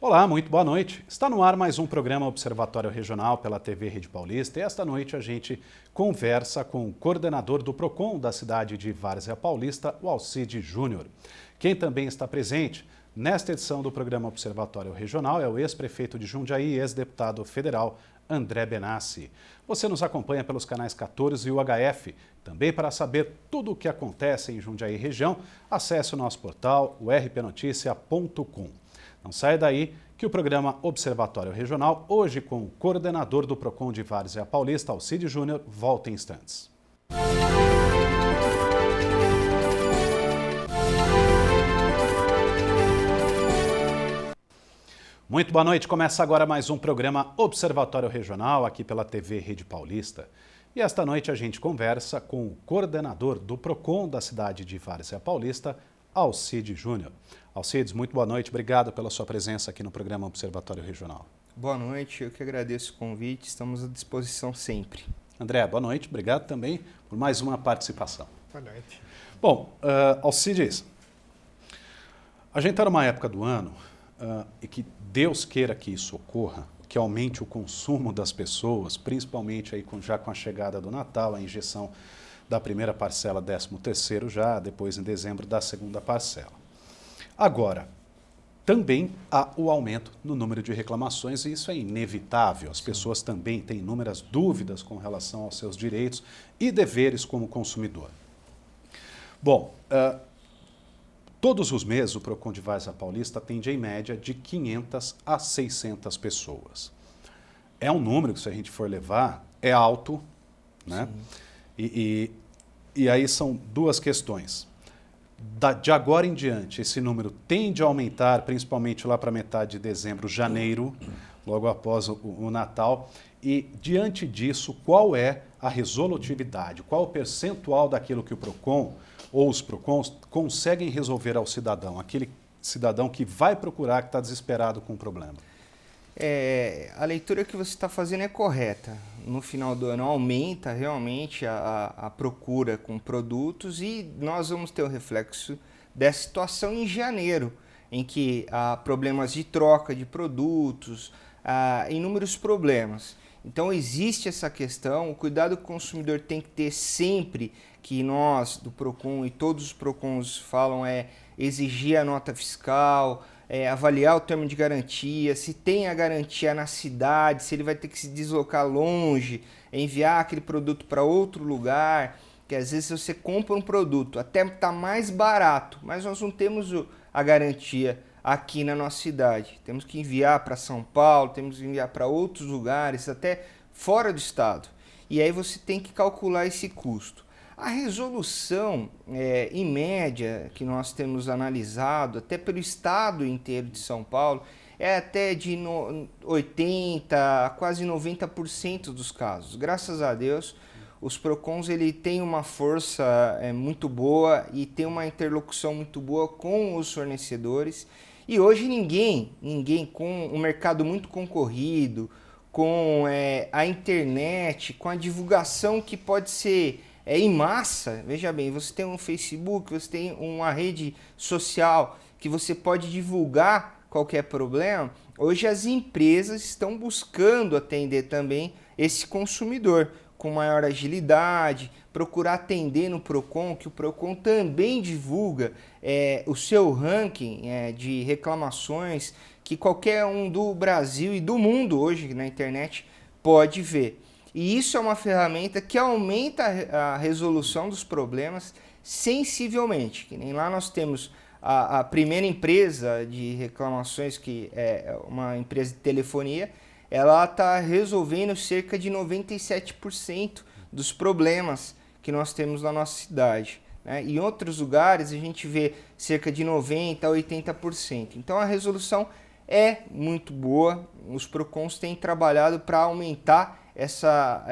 Olá, muito boa noite. Está no ar mais um programa Observatório Regional pela TV Rede Paulista e esta noite a gente conversa com o coordenador do PROCON da cidade de Várzea Paulista, o Alcide Júnior. Quem também está presente nesta edição do programa Observatório Regional é o ex-prefeito de Jundiaí e ex-deputado federal André Benassi. Você nos acompanha pelos canais 14 e UHF. Também para saber tudo o que acontece em Jundiaí região, acesse o nosso portal, o rpnoticia.com. Não saia daí que o programa Observatório Regional, hoje com o coordenador do PROCON de Várzea Paulista, Alcide Júnior, volta em instantes. Muito boa noite, começa agora mais um programa Observatório Regional aqui pela TV Rede Paulista. E esta noite a gente conversa com o coordenador do PROCON da cidade de Várzea Paulista, Alcide Júnior. Alcides, muito boa noite, obrigado pela sua presença aqui no programa Observatório Regional. Boa noite, eu que agradeço o convite, estamos à disposição sempre. André, boa noite, obrigado também por mais uma participação. Boa noite. Bom, Alcides, a gente está numa época do ano e que Deus queira que isso ocorra, que aumente o consumo das pessoas, principalmente aí já com a chegada do Natal, a injeção da primeira parcela, 13º já, depois em dezembro da segunda parcela. Agora, também há o aumento no número de reclamações e isso é inevitável. As pessoas também têm inúmeras dúvidas com relação aos seus direitos e deveres como consumidor. Bom, todos os meses o PROCON de Várzea Paulista atende em média de 500 a 600 pessoas. É um número que, se a gente for levar, é alto, né? E aí são duas questões. De agora em diante, esse número tende a aumentar, principalmente lá para metade de dezembro, janeiro, logo após o Natal. E, diante disso, qual é a resolutividade? Qual o percentual daquilo que o PROCON ou os PROCONs conseguem resolver ao cidadão? Aquele cidadão que vai procurar, que está desesperado com o problema. A leitura que você está fazendo é correta. No final do ano aumenta realmente a procura com produtos e nós vamos ter o reflexo dessa situação em janeiro, em que há problemas de troca de produtos, há inúmeros problemas. Então existe essa questão, o cuidado que o consumidor tem que ter sempre, que nós do PROCON e todos os PROCONs falam, é exigir a nota fiscal, avaliar o termo de garantia, se tem a garantia na cidade, se ele vai ter que se deslocar longe, enviar aquele produto para outro lugar, que às vezes você compra um produto, até está mais barato, mas nós não temos a garantia aqui na nossa cidade. Temos que enviar para São Paulo, temos que enviar para outros lugares, até fora do estado. E aí você tem que calcular esse custo. A resolução, em média, que nós temos analisado, até pelo estado inteiro de São Paulo, é até de 80% a quase 90% dos casos. Graças a Deus, os PROCONs ele tem uma força muito boa e tem uma interlocução muito boa com os fornecedores. E hoje ninguém com um mercado muito concorrido, com a internet, com a divulgação que pode ser em massa, veja bem, você tem um Facebook, você tem uma rede social que você pode divulgar qualquer problema. Hoje as empresas estão buscando atender também esse consumidor com maior agilidade, procurar atender no PROCON, que o PROCON também divulga o seu ranking de reclamações que qualquer um do Brasil e do mundo hoje na internet pode ver. E isso é uma ferramenta que aumenta a resolução dos problemas sensivelmente. Que nem lá nós temos a primeira empresa de reclamações, que é uma empresa de telefonia, ela está resolvendo cerca de 97% dos problemas que nós temos na nossa cidade. Né? Em outros lugares a gente vê cerca de 90% a 80%. Então a resolução é muito boa, os PROCONs têm trabalhado para aumentar essa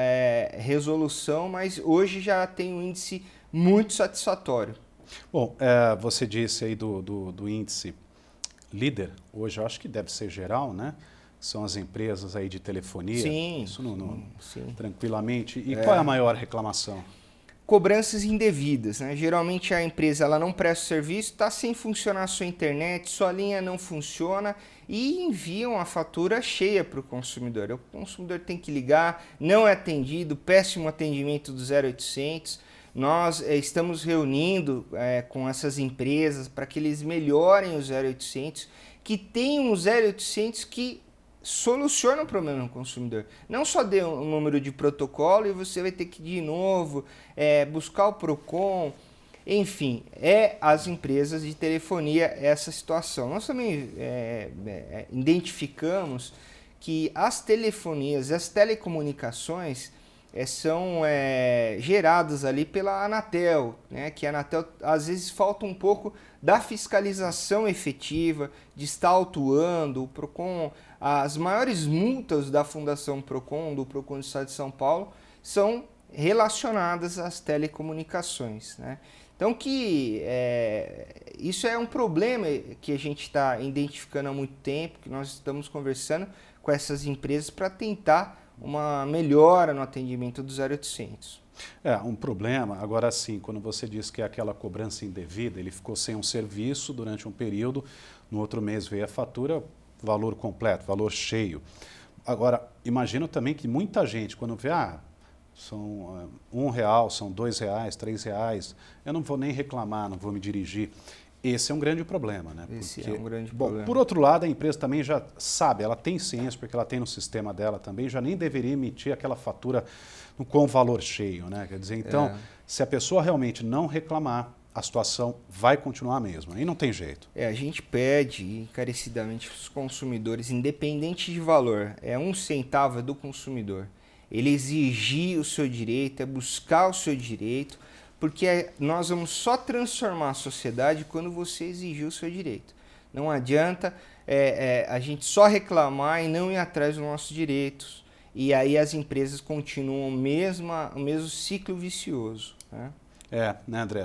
resolução, mas hoje já tem um índice muito satisfatório. Bom, você disse aí do índice líder, hoje eu acho que deve ser geral, né? São as empresas aí de telefonia. Sim. Isso Sim. tranquilamente. E qual é a maior reclamação? cobranças indevidas, né? Geralmente a empresa ela não presta o serviço, está sem funcionar a sua internet, sua linha não funciona e enviam a fatura cheia para o consumidor. O consumidor tem que ligar, não é atendido, péssimo atendimento do 0800. Nós estamos reunindo com essas empresas para que eles melhorem o 0800, que tem um 0800 que soluciona o problema do consumidor. Não só dê um número de protocolo e você vai ter que de novo buscar o PROCON. Enfim, as empresas de telefonia essa situação. Nós também identificamos que as telefonias, as telecomunicações são geradas ali pela Anatel, né? Que a Anatel às vezes falta um pouco da fiscalização efetiva, de estar autuando o PROCON. As maiores multas da Fundação PROCON, do PROCON do Estado de São Paulo, são relacionadas às telecomunicações, né? Então isso é um problema que a gente está identificando há muito tempo, que nós estamos conversando com essas empresas para tentar uma melhora no atendimento do 0800. Um problema, agora sim, quando você diz que é aquela cobrança indevida, ele ficou sem um serviço durante um período, no outro mês veio a fatura, valor completo, valor cheio. Agora, imagino também que muita gente, quando vê, são R$1, são R$2, R$3, eu não vou nem reclamar, não vou me dirigir. Esse é um grande problema, né? Esse é um grande problema. Por outro lado, a empresa também já sabe, ela tem ciência, porque ela tem no sistema dela também, já nem deveria emitir aquela fatura com valor cheio, né? Quer dizer, então, se a pessoa realmente não reclamar, a situação vai continuar a mesma, aí não tem jeito. A gente pede encarecidamente para os consumidores, independente de valor, 1 centavo do consumidor. Ele exigir o seu direito, buscar o seu direito, porque nós vamos só transformar a sociedade quando você exigir o seu direito. Não adianta a gente só reclamar e não ir atrás dos nossos direitos. E aí as empresas continuam o mesmo ciclo vicioso, né? Né, André?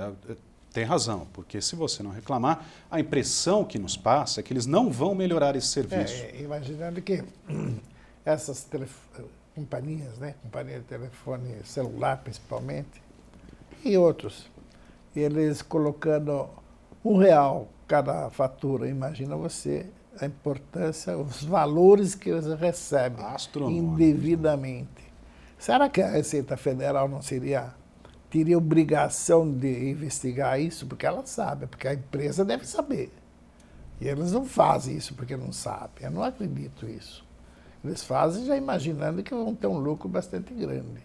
Tem razão, porque se você não reclamar, a impressão que nos passa é que eles não vão melhorar esse serviço. Imaginando que essas companhias, né, companhia de telefone celular principalmente, e outros, eles colocando R$1 cada fatura. Imagina você a importância, os valores que eles recebem indevidamente. Será que a Receita Federal não teria obrigação de investigar isso? Porque ela sabe, porque a empresa deve saber. E eles não fazem isso porque não sabem. Eu não acredito nisso. Eles fazem já imaginando que vão ter um lucro bastante grande.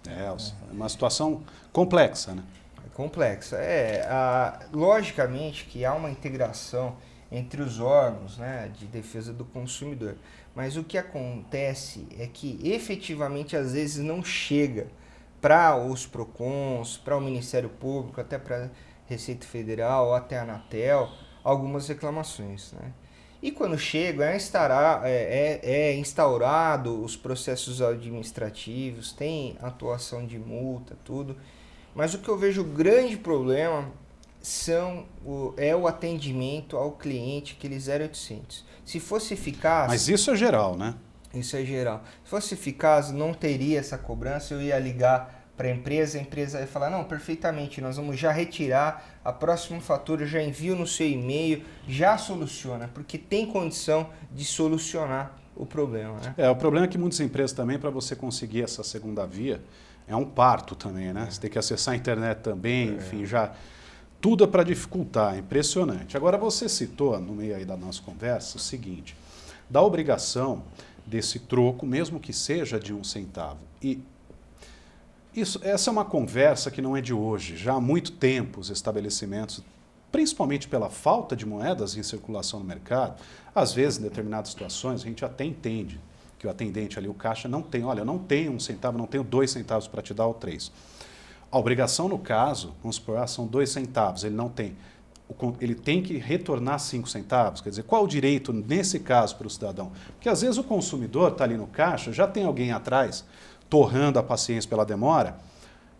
É uma situação complexa, né? Complexa. Logicamente que há uma integração entre os órgãos, né, de defesa do consumidor. Mas o que acontece é que efetivamente às vezes não chega para os PROCONs, para o Ministério Público, até para a Receita Federal ou até a Anatel, algumas reclamações, né? E quando chega, instaurado os processos administrativos, tem atuação de multa, tudo. Mas o que eu vejo grande problema é o atendimento ao cliente, aquele 0800. Se fosse eficaz... Mas isso é geral, né? Isso é geral. Se fosse eficaz, não teria essa cobrança, eu ia ligar para a empresa ia falar, não, perfeitamente, nós vamos já retirar, a próxima fatura já envio no seu e-mail, já soluciona, porque tem condição de solucionar o problema, né? O problema é que muitas empresas também, para você conseguir essa segunda via, é um parto também, né? Você tem que acessar a internet também, enfim, já... Tudo é para dificultar, é impressionante. Agora, você citou, no meio aí da nossa conversa, o seguinte, da obrigação desse troco, mesmo que seja de 1 centavo. E essa é uma conversa que não é de hoje. Já há muito tempo os estabelecimentos, principalmente pela falta de moedas em circulação no mercado, às vezes, em determinadas situações, a gente até entende que o atendente ali, o caixa, não tem, olha, eu não tenho 1 centavo, não tenho 2 centavos para te dar ou 3. A obrigação, no caso, vamos supor, são 2 centavos, ele não tem. Ele tem que retornar 5 centavos. Quer dizer, qual o direito, nesse caso, para o cidadão? Porque às vezes o consumidor está ali no caixa, já tem alguém atrás torrando a paciência pela demora,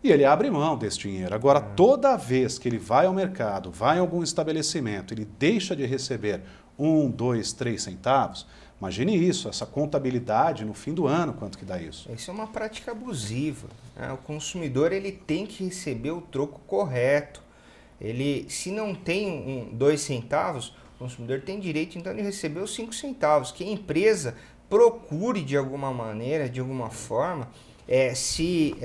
e ele abre mão desse dinheiro. Agora, toda vez que ele vai ao mercado, vai a algum estabelecimento, ele deixa de receber 1, 2, 3 centavos, Imagine isso, essa contabilidade no fim do ano, quanto que dá isso? Isso é uma prática abusiva, né? O consumidor ele tem que receber o troco correto. Ele, se não tem 2 centavos, o consumidor tem direito então de receber os 5 centavos. Que a empresa procure de alguma maneira, de alguma forma, se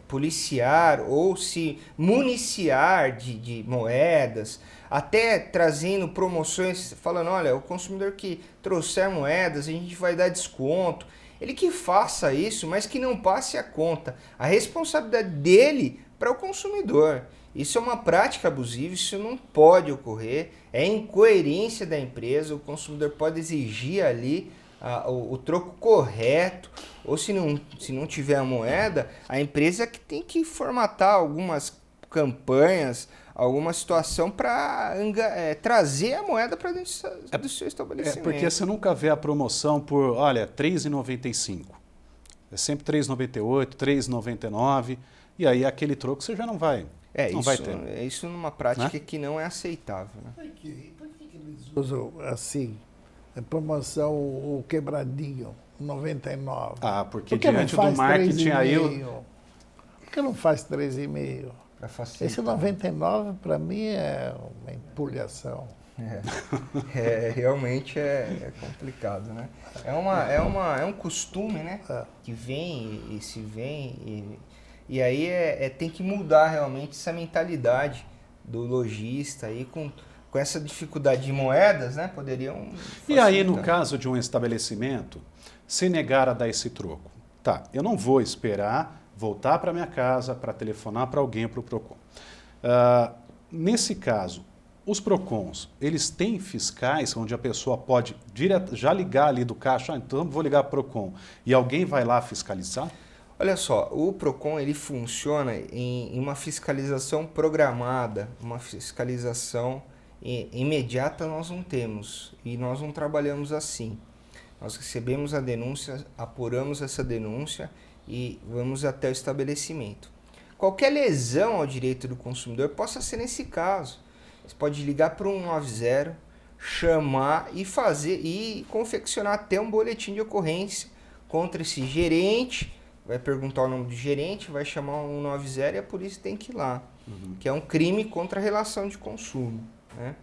policiar ou se municiar de moedas, até trazendo promoções, falando, olha, o consumidor que trouxer moedas, a gente vai dar desconto. Ele que faça isso, mas que não passe a conta. A responsabilidade dele para o consumidor. Isso é uma prática abusiva, isso não pode ocorrer, é incoerência da empresa, o consumidor pode exigir ali o troco correto, ou se não tiver a moeda, a empresa que tem que formatar algumas campanhas, alguma situação para trazer a moeda para dentro do seu estabelecimento. Porque você nunca vê a promoção por, olha, R$ 3,95. É sempre R$ 3,98, R$ 3,99, e aí aquele troco você já não vai. Vai ter. Isso numa prática, né, que não é aceitável. Né? Por que eles usam assim, a promoção, o quebradinho, 99? Porque diante do marketing aí... Por que não faz 3,5? Esse 99 para mim é uma empulhação. Realmente é complicado, né? É um costume, né? Que vem e se vem e aí tem que mudar realmente essa mentalidade do lojista aí com essa dificuldade de moedas, né? Poderiam facilitar. E aí, no caso de um estabelecimento, se negar a dar esse troco, eu não vou esperar voltar para minha casa para telefonar para alguém para o PROCON. Nesse caso, os PROCONs, eles têm fiscais onde a pessoa pode já ligar ali do caixa, então vou ligar para o PROCON, e alguém vai lá fiscalizar? Olha só, o PROCON ele funciona em uma fiscalização programada, uma fiscalização imediata nós não temos, e nós não trabalhamos assim. Nós recebemos a denúncia, apuramos essa denúncia e vamos até o estabelecimento. Qualquer lesão ao direito do consumidor possa ser nesse caso. Você pode ligar para o 190, chamar e confeccionar até um boletim de ocorrência contra esse gerente, vai perguntar o nome do gerente, vai chamar o 190 e a polícia tem que ir lá, que é um crime contra a relação de consumo, né?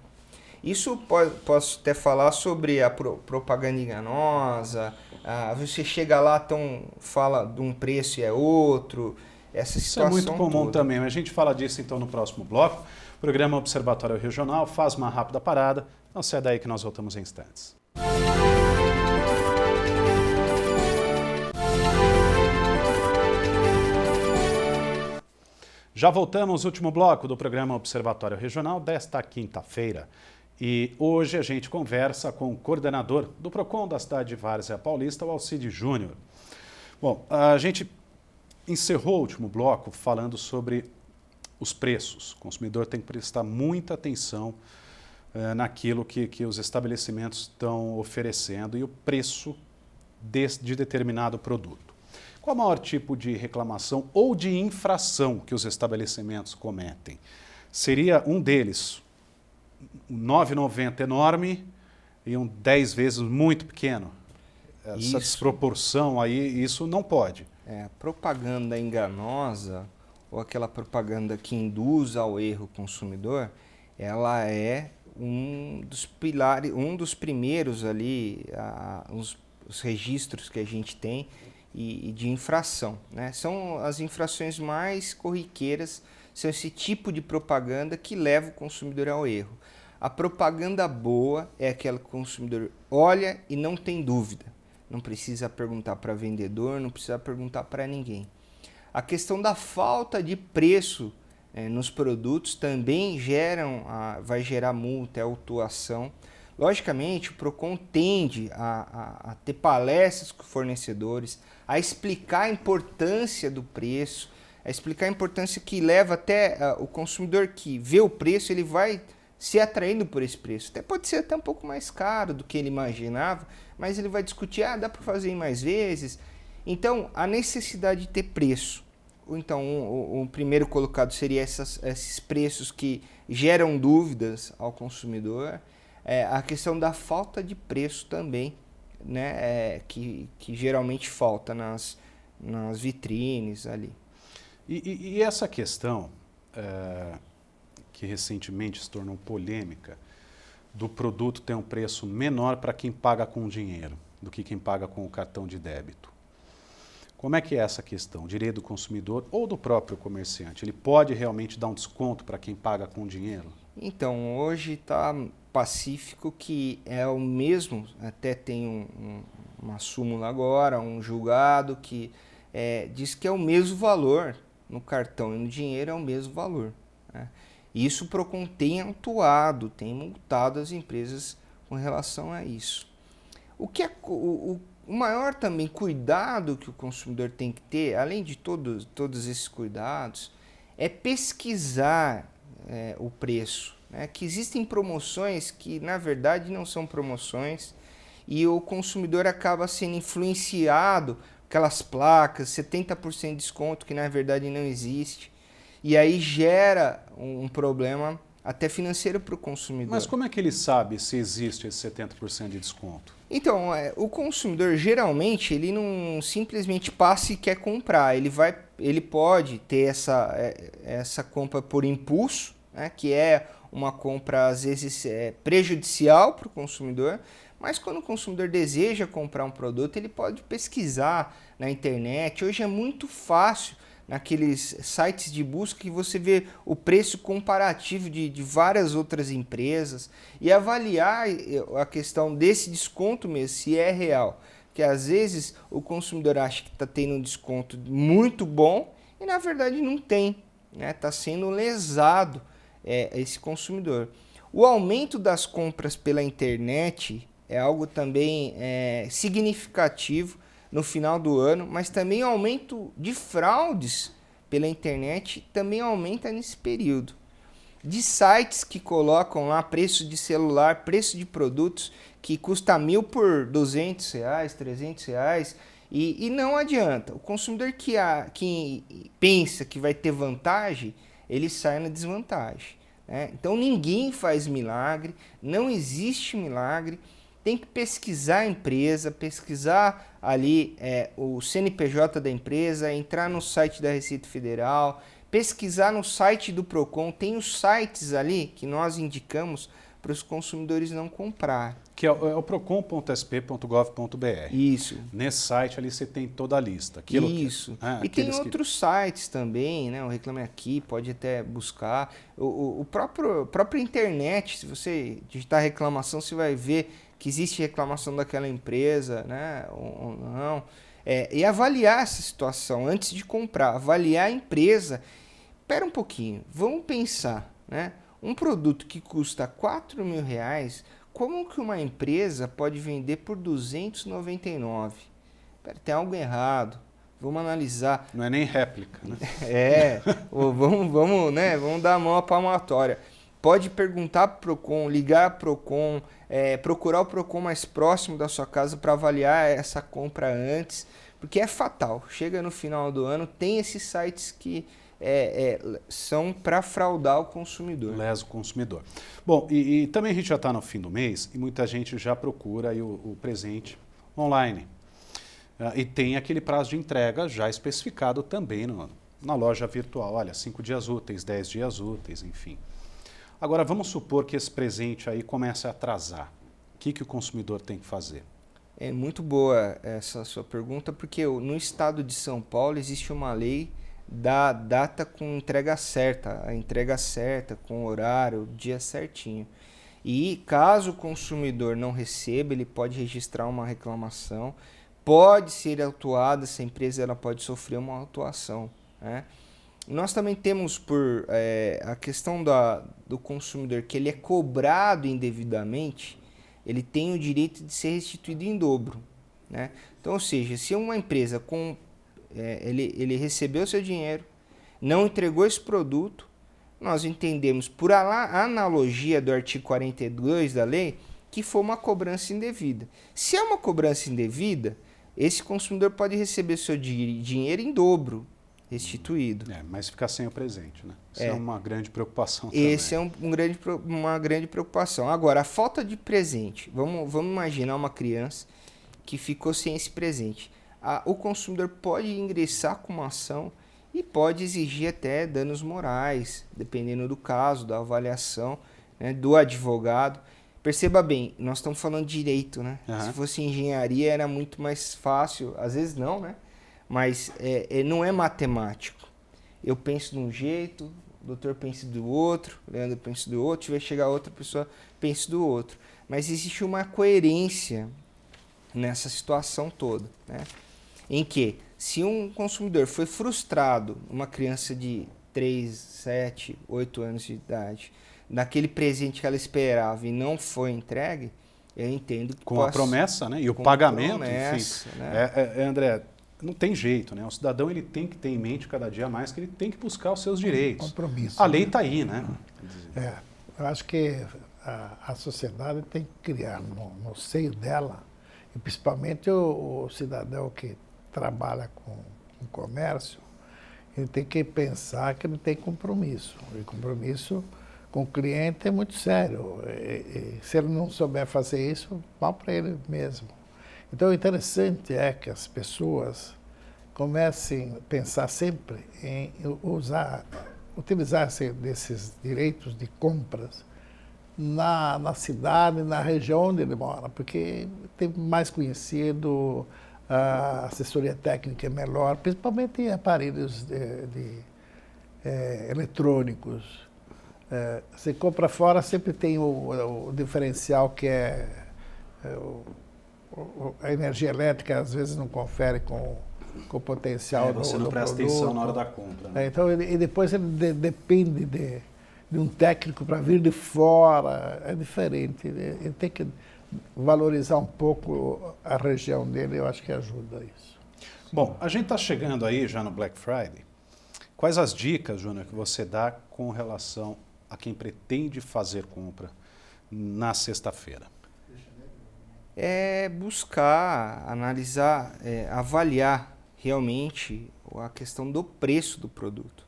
Isso posso até falar sobre a propaganda enganosa, você chega lá, fala de um preço e é outro, essa situação. Isso é muito comum toda. também, mas a gente fala disso então no próximo bloco. O programa Observatório Regional faz uma rápida parada, não sai daí que nós voltamos em instantes. Já voltamos, último bloco do programa Observatório Regional desta quinta-feira. E hoje a gente conversa com o coordenador do PROCON da cidade de Várzea Paulista, o Alcide Júnior. Bom, a gente encerrou o último bloco falando sobre os preços. O consumidor tem que prestar muita atenção naquilo que os estabelecimentos estão oferecendo e o preço de determinado produto. Qual o maior tipo de reclamação ou de infração que os estabelecimentos cometem? Seria um deles, um 9,90 enorme e um 10 vezes muito pequeno. Essa desproporção aí, isso não pode. Propaganda enganosa ou aquela propaganda que induz ao erro consumidor, ela é um dos pilares, um dos primeiros ali, os registros que a gente tem e de infração, né? São as infrações mais corriqueiras, são esse tipo de propaganda que leva o consumidor ao erro. A propaganda boa é aquela que o consumidor olha e não tem dúvida. Não precisa perguntar para vendedor, não precisa perguntar para ninguém. A questão da falta de preço nos produtos também vai gerar multa, autuação. Logicamente, o PROCON tende a ter palestras com fornecedores, a explicar a importância do preço, a explicar a importância que leva até o consumidor que vê o preço, ele vai se atraindo por esse preço. Pode ser até um pouco mais caro do que ele imaginava, mas ele vai discutir, dá para fazer em mais vezes. Então, a necessidade de ter preço. Então, o primeiro colocado seria esses preços que geram dúvidas ao consumidor. A questão da falta de preço também né, que geralmente falta nas vitrines ali. E essa questão, que recentemente se tornou polêmica, do produto ter um preço menor para quem paga com dinheiro do que quem paga com o cartão de débito. Como é que é essa questão? O direito do consumidor ou do próprio comerciante? Ele pode realmente dar um desconto para quem paga com dinheiro? Então, hoje está pacífico que é o mesmo, até tem uma súmula agora, um julgado que diz que é o mesmo valor no cartão e no dinheiro, é o mesmo valor, né? Isso o Procon tem atuado, tem multado as empresas com relação a isso. O que o maior também cuidado que o consumidor tem que ter, além de todos esses cuidados, é pesquisar o preço, né? Que existem promoções que na verdade não são promoções e o consumidor acaba sendo influenciado aquelas placas, 70% de desconto que na verdade não existe. E aí gera um problema até financeiro para o consumidor. Mas como é que ele sabe se existe esse 70% de desconto? Então, o consumidor geralmente ele não simplesmente passa e quer comprar. Ele pode ter essa compra por impulso, né, que é uma compra às vezes prejudicial para o consumidor. Mas quando o consumidor deseja comprar um produto, ele pode pesquisar na internet. Hoje é muito fácil naqueles sites de busca que você vê o preço comparativo de várias outras empresas e avaliar a questão desse desconto mesmo, se é real. Porque às vezes o consumidor acha que está tendo um desconto muito bom e na verdade não tem, né? Está sendo lesado esse consumidor. O aumento das compras pela internet é algo também significativo no final do ano, mas também o aumento de fraudes pela internet também aumenta nesse período. De sites que colocam lá preço de celular, preço de produtos que custa 1.000 por R$200, R$300 e não adianta. O consumidor que pensa que vai ter vantagem, ele sai na desvantagem, né? Então ninguém faz milagre, não existe milagre. Tem que pesquisar a empresa, pesquisar ali o CNPJ da empresa, entrar no site da Receita Federal, pesquisar no site do Procon. Tem os sites ali que nós indicamos para os consumidores não comprar. Que é o procon.sp.gov.br. Isso. Nesse site ali você tem toda a lista. Isso. E tem outros sites também, né? O Reclame Aqui, pode até buscar. O próprio internet, se você digitar reclamação, você vai ver que existe reclamação daquela empresa, né? Ou não. E avaliar essa situação antes de comprar. Avaliar a empresa. Espera um pouquinho, vamos pensar, né? Um produto que custa R$4.000, como que uma empresa pode vender por R$299? Tem algo errado. Vamos analisar. Não é nem réplica, né? Vamos dar a mão à palmatória. Pode perguntar para o Procon, ligar para o Procon, procurar o Procon mais próximo da sua casa para avaliar essa compra antes, porque é fatal. Chega no final do ano, tem esses sites que são para fraudar o consumidor. Lesa o consumidor. Bom, e também a gente já está no fim do mês e muita gente já procura aí o presente online. E tem aquele prazo de entrega já especificado também na loja virtual. Olha, 5 dias úteis, 10 dias úteis, enfim. Agora, vamos supor que esse presente aí comece a atrasar. O que o consumidor tem que fazer? É muito boa essa sua pergunta, porque no estado de São Paulo existe uma lei da data com entrega certa, a entrega certa, com horário, dia certinho. E caso o consumidor não receba, ele pode registrar uma reclamação, pode ser autuada, essa empresa ela pode sofrer uma autuação, né? Nós também temos a questão do consumidor que ele é cobrado indevidamente, ele tem o direito de ser restituído em dobro, né? Então, ou seja, se uma empresa ele recebeu seu dinheiro, não entregou esse produto, nós entendemos por analogia do artigo 42 da lei que foi uma cobrança indevida. Se é uma cobrança indevida, esse consumidor pode receber seu dinheiro em dobro restituído. Mas ficar sem o presente, né? Isso é uma grande preocupação também. Esse é uma grande preocupação. Agora, a falta de presente. Vamos imaginar uma criança que ficou sem esse presente. O consumidor pode ingressar com uma ação e pode exigir até danos morais, dependendo do caso, da avaliação, né, do advogado. Perceba bem, nós estamos falando de direito, né? Uhum. Se fosse engenharia era muito mais fácil, às vezes não, né? Mas não é matemático. Eu penso de um jeito, o doutor pensa do outro, o Leandro pensa do outro, vai chegar outra pessoa pensa do outro. Mas existe uma coerência nessa situação toda, né? Em que, se um consumidor foi frustrado, uma criança de 3, 7, 8 anos de idade, daquele presente que ela esperava e não foi entregue, eu entendo que Com a promessa, né? E o pagamento, promessa, enfim. né? André, não tem jeito, né? O cidadão ele tem que ter em mente cada dia mais que ele tem que buscar os seus direitos. Compromisso. A lei está aí, né? Eu acho que a sociedade tem que criar no seio dela, e principalmente o cidadão que trabalha com comércio, ele tem que pensar que ele tem compromisso. E compromisso com o cliente é muito sério. E se ele não souber fazer isso, mal para ele mesmo. Então, o interessante é que as pessoas comecem a pensar sempre em utilizar desses direitos de compras na cidade, na região onde ele mora, porque tem mais conhecido, a assessoria técnica é melhor, principalmente em aparelhos eletrônicos. Você compra fora, sempre tem o diferencial que a energia elétrica às vezes não confere com o potencial do produto. Você não presta atenção na hora da compra. Né? Então, e depois ele depende de um técnico para vir de fora, é diferente. Ele tem que valorizar um pouco a região dele, eu acho que ajuda isso. Bom, a gente está chegando aí já no Black Friday. Quais as dicas, Júnior, que você dá com relação a quem pretende fazer compra na sexta-feira? É buscar, analisar, avaliar realmente a questão do preço do produto,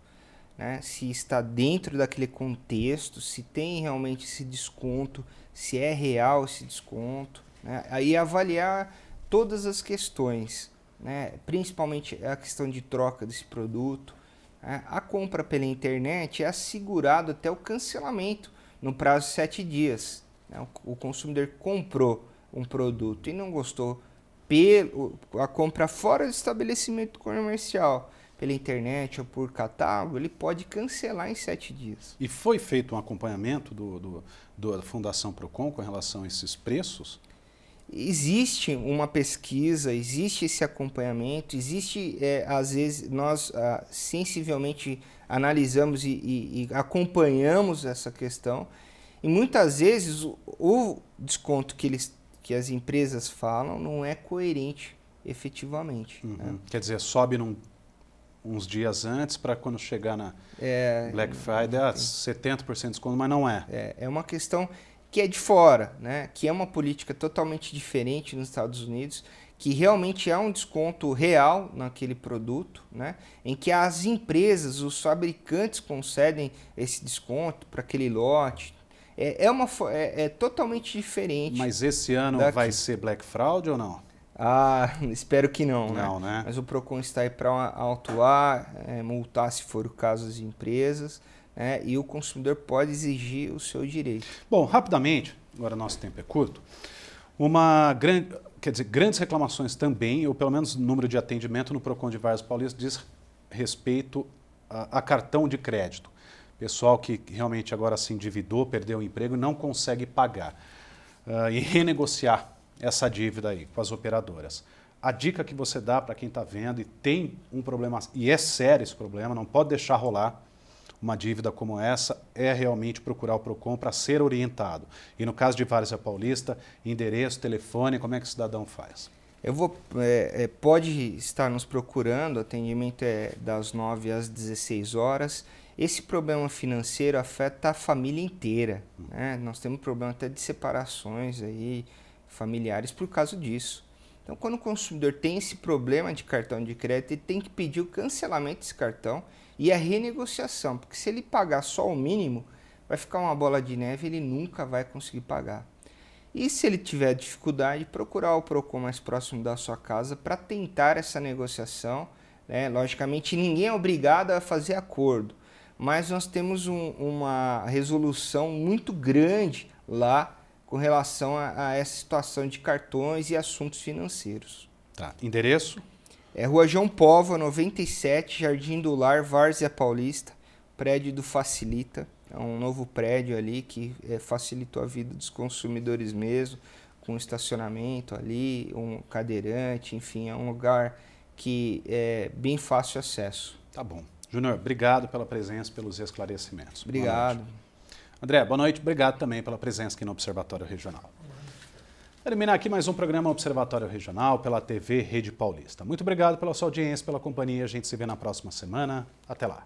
né? Se está dentro daquele contexto, se tem realmente esse desconto, se é real esse desconto, né? Aí avaliar todas as questões, né? Principalmente a questão de troca desse produto, né? A compra pela internet é assegurado até o cancelamento no prazo de 7 dias, né? O consumidor comprou um produto e não gostou, a compra fora do estabelecimento comercial, pela internet ou por catálogo, ele pode cancelar em 7 dias. E foi feito um acompanhamento da Fundação Procon com relação a esses preços? Existe uma pesquisa, existe esse acompanhamento, existe, às vezes, nós sensivelmente analisamos e acompanhamos essa questão, e muitas vezes o desconto que as empresas falam não é coerente efetivamente. Uhum. Né? Quer dizer, sobe uns dias antes para quando chegar na Black Friday, 70% de desconto, mas não é. É uma questão que é de fora, né? Que é uma política totalmente diferente nos Estados Unidos, que realmente há um desconto real naquele produto, né? Em que as empresas, os fabricantes concedem esse desconto para aquele lote. É totalmente diferente. Mas esse ano vai ser Black Fraud ou não? Espero que não, Não, né? né? Mas o Procon está aí para autuar, multar se for o caso as empresas, né? E o consumidor pode exigir o seu direito. Bom, rapidamente, agora nosso tempo é curto, grandes reclamações também, ou pelo menos o número de atendimento no Procon de Várzea Paulista diz respeito a cartão de crédito. Pessoal que realmente agora se endividou, perdeu o emprego e não consegue pagar. E renegociar essa dívida aí com as operadoras. A dica que você dá para quem está vendo e tem um problema, e é sério esse problema, não pode deixar rolar uma dívida como essa, é realmente procurar o Procon para ser orientado. E no caso de Várzea Paulista, endereço, telefone, como é que o cidadão faz? Pode estar nos procurando, o atendimento é das 9 às 16 horas. Esse problema financeiro afeta a família inteira, né? Nós temos problema até de separações aí, familiares por causa disso. Então, quando o consumidor tem esse problema de cartão de crédito, ele tem que pedir o cancelamento desse cartão e a renegociação, porque se ele pagar só o mínimo, vai ficar uma bola de neve e ele nunca vai conseguir pagar. E se ele tiver dificuldade, procurar o PROCON mais próximo da sua casa para tentar essa negociação, né? Logicamente, ninguém é obrigado a fazer acordo, mas nós temos uma resolução muito grande lá com relação a essa situação de cartões e assuntos financeiros. Tá. Endereço? É Rua João Póvoa, 97, Jardim do Lar, Várzea Paulista, prédio do Facilita. É um novo prédio ali que facilitou a vida dos consumidores mesmo, com estacionamento ali, um cadeirante, enfim, é um lugar que é bem fácil acesso. Tá bom. Júnior, obrigado pela presença, pelos esclarecimentos. Obrigado. André, boa noite. Obrigado também pela presença aqui no Observatório Regional. Terminar aqui mais um programa Observatório Regional pela TV Rede Paulista. Muito obrigado pela sua audiência, pela companhia. A gente se vê na próxima semana. Até lá.